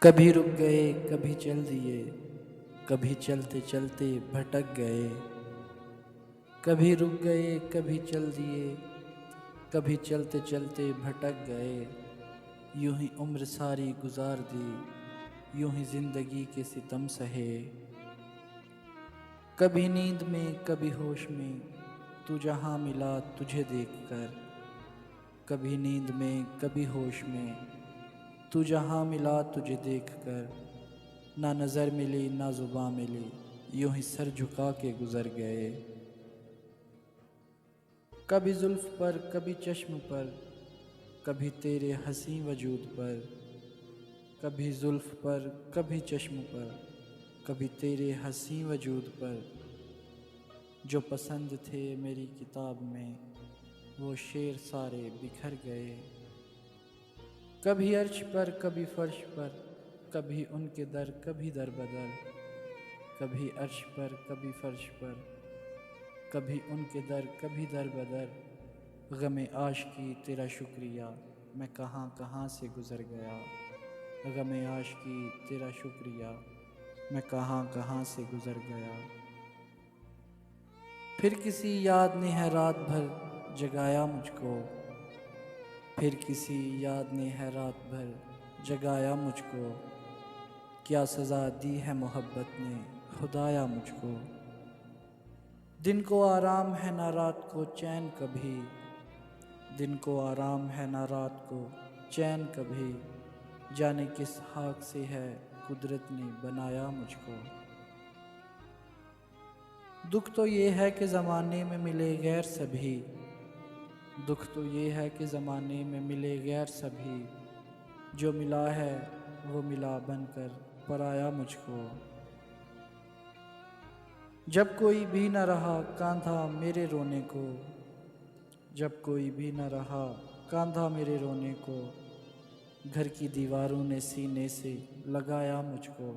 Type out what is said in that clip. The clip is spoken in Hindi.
कभी रुक गए कभी चल दिए, कभी चलते चलते भटक गए। कभी रुक गए कभी चल दिए, कभी चलते चलते भटक गए। यूं ही उम्र सारी गुजार दी, यूं ही जिंदगी के सितम सहे। कभी नींद में कभी होश में, तू जहाँ मिला तुझे देखकर। कभी नींद में कभी होश में, तू जहाँ मिला तुझे देखकर। ना नज़र मिली ना ज़ुबां मिली, यूं ही सर झुका के गुज़र गए। कभी जुल्फ़ पर कभी चश्म पर, कभी तेरे हंसी वजूद पर। कभी जुल्फ़ पर कभी चश्म पर, कभी तेरे हंसी वजूद पर। जो पसंद थे मेरी किताब में, वो शेर सारे बिखर गए। कभी अर्श पर कभी फर्श पर, कभी उनके दर कभी दर बदर। कभी अर्श पर कभी फर्श पर, कभी उनके दर कभी दर बदर। गमे आशिकी तेरा शुक्रिया, मैं कहाँ कहाँ से गुज़र गया। गमे आशिकी तेरा शुक्रिया, मैं कहाँ कहाँ से गुज़र गया। फिर किसी याद ने है रात भर जगाया मुझको। फिर किसी याद ने है रात भर जगाया मुझको। क्या सज़ा दी है मोहब्बत ने खुदाया मुझको। दिन को आराम है ना रात को चैन कभी, दिन को आराम है ना रात को चैन कभी। जाने किस खाक से है कुदरत ने बनाया मुझको। दुख तो ये है कि ज़माने में मिले गैर सभी, दुख तो ये है कि ज़माने में मिले गैर सभी। जो मिला है वो मिला बनकर पराया मुझको। जब कोई भी न रहा कांधा मेरे रोने को, जब कोई भी न रहा कांधा मेरे रोने को। घर की दीवारों ने सीने से लगाया मुझको।